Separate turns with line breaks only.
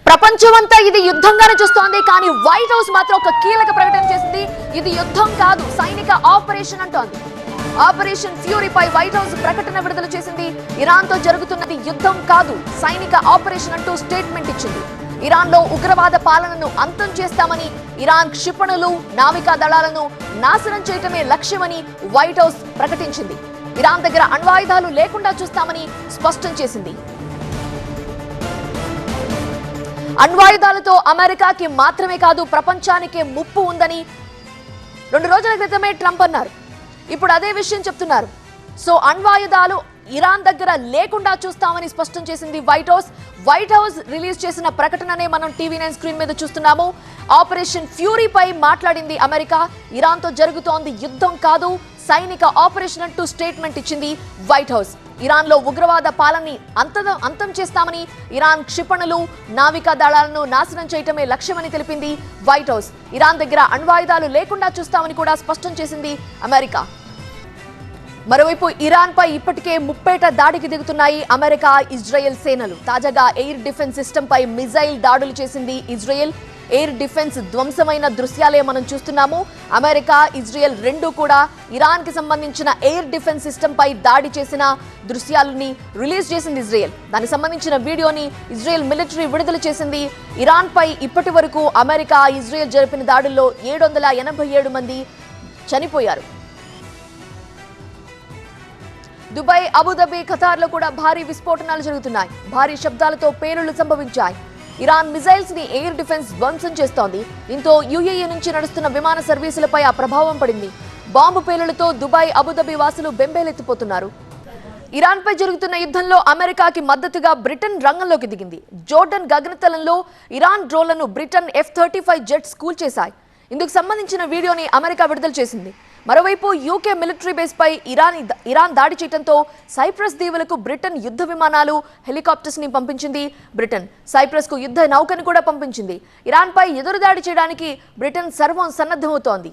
ప్రపంచమంతా ఇది యుద్ధంగానే చూస్తోంది. కానీ వైట్ హౌస్ మాత్రం ఒక కీలక ప్రకటన చేసింది. ఇది యుద్ధం కాదు, సైనిక ఆపరేషన్ అంటోంది. ఆపరేషన్ ఫ్యూరీపై వైట్ హౌస్ ప్రకటన విడుదల చేసింది. ఇరాన్ తో జరుగుతున్నది యుద్ధం కాదు, సైనిక ఆపరేషన్ అంటూ స్టేట్మెంట్ ఇచ్చింది. ఇరాన్ లో ఉగ్రవాద పాలనను అంతం చేస్తామని, ఇరాన్ క్షిపణులు, నావికా దళాలను నాశనం చేయటమే లక్ష్యమని వైట్ హౌస్ ప్రకటించింది. ఇరాన్ దగ్గర అణ్వాయుధాలు లేకుండా చూస్తామని స్పష్టం చేసింది. అణ్వాయుధాలతో అమెరికాకి మాత్రమే కాదు ప్రపంచానికే ముప్పు ఉందని 2 రోజుల క్రితమే ట్రంప్ అన్నారు. ఇప్పుడు అదే విషయం చెప్తున్నారు. సో అణ్వాయుధాలు ఇరాన్ దగ్గర లేకుండా చూస్తామని స్పష్టం చేసింది వైట్ హౌస్ రిలీజ్ చేసిన ప్రకటననే మనం టీవీ9 స్క్రీన్ మీద చూస్తున్నాము. ఆపరేషన్ ఫ్యూరీపై మాట్లాడింది అమెరికా. ఇరాన్ తో జరుగుతోంది యుద్ధం కాదు, సైనిక ఆపరేషన్ అంటూ స్టేట్మెంట్ ఇచ్చింది వైట్ హౌస్. ఇరాన్ లో ఉగ్రవాద పాలనని అంతం చేస్తామని, ఇరాన్ క్షిపణులు, నావికా దళాలను నాశనం చేయటమే లక్ష్యమని తెలిపింది వైట్ హౌస్. ఇరాన్ దగ్గర అణ్వాయుధాలు లేకుండా చూస్తామని కూడా స్పష్టం చేసింది అమెరికా. మరోవైపు ఇరాన్ పై ఇప్పటికే ముప్పేట దాడికి దిగుతున్నాయి అమెరికా, ఇజ్రాయెల్ సేనలు. తాజాగా ఎయిర్ డిఫెన్స్ సిస్టమ్ పై మిజైల్ దాడులు చేసింది ఇజ్రాయెల్. ఎయిర్ డిఫెన్స్ ధ్వంసమైన దృశ్యాలే మనం చూస్తున్నాము. అమెరికా, ఇజ్రాయెల్ రెండు కూడా ఇరాన్ కి సంబంధించిన ఎయిర్ డిఫెన్స్ సిస్టమ్ పై దాడి చేసిన దృశ్యాలని రిలీజ్ చేసింది ఇజ్రాయెల్. దానికి సంబంధించిన వీడియోని ఇజ్రాయెల్ మిలిటరీ విడుదల చేసింది. ఇరాన్ పై ఇప్పటి వరకు అమెరికా, ఇజ్రాయెల్ జరిపిన దాడుల్లో 787 మంది చనిపోయారు. దుబాయ్, అబుదాబి, ఖతార్లో కూడా భారీ విస్ఫోటనాలు జరుగుతున్నాయి. భారీ శబ్దాలతో పేలుళ్లు సంభవించాయి. ఇరాన్ మిజైల్స్ ని ఎయిర్ డిఫెన్స్ ధ్వంసం చేస్తోంది. దీంతో యుఏఈ నుంచి నడుస్తున్న విమాన సర్వీసులపై ఆ ప్రభావం పడింది. బాంబు పేలుళ్లతో దుబాయ్, అబుదాబి వాసులు బెంబేలెత్తిపోతున్నారు. ఇరాన్ పై జరుగుతున్న యుద్ధంలో అమెరికాకి మద్దతుగా బ్రిటన్ రంగంలోకి దిగింది. జోర్డన్ గగనతలంలో ఇరాన్ డ్రోన్లను బ్రిటన్ F-35 జెట్స్ కూల్చేశాయి. ఇందుకు సంబంధించిన వీడియోని అమెరికా విడుదల చేసింది. మరోవైపు యూకే మిలిటరీ బేస్ పై ఇరాన్ దాడి చేయడంతో సైప్రస్ దీవులకు బ్రిటన్ యుద్ధ విమానాలు, హెలికాప్టర్స్ ని పంపించింది. బ్రిటన్ సైప్రస్ కు యుద్ధ నౌకను కూడా పంపించింది. ఇరాన్ పై ఎదురుదాడి చేయడానికి బ్రిటన్ సర్వం సన్నద్ధమవుతోంది.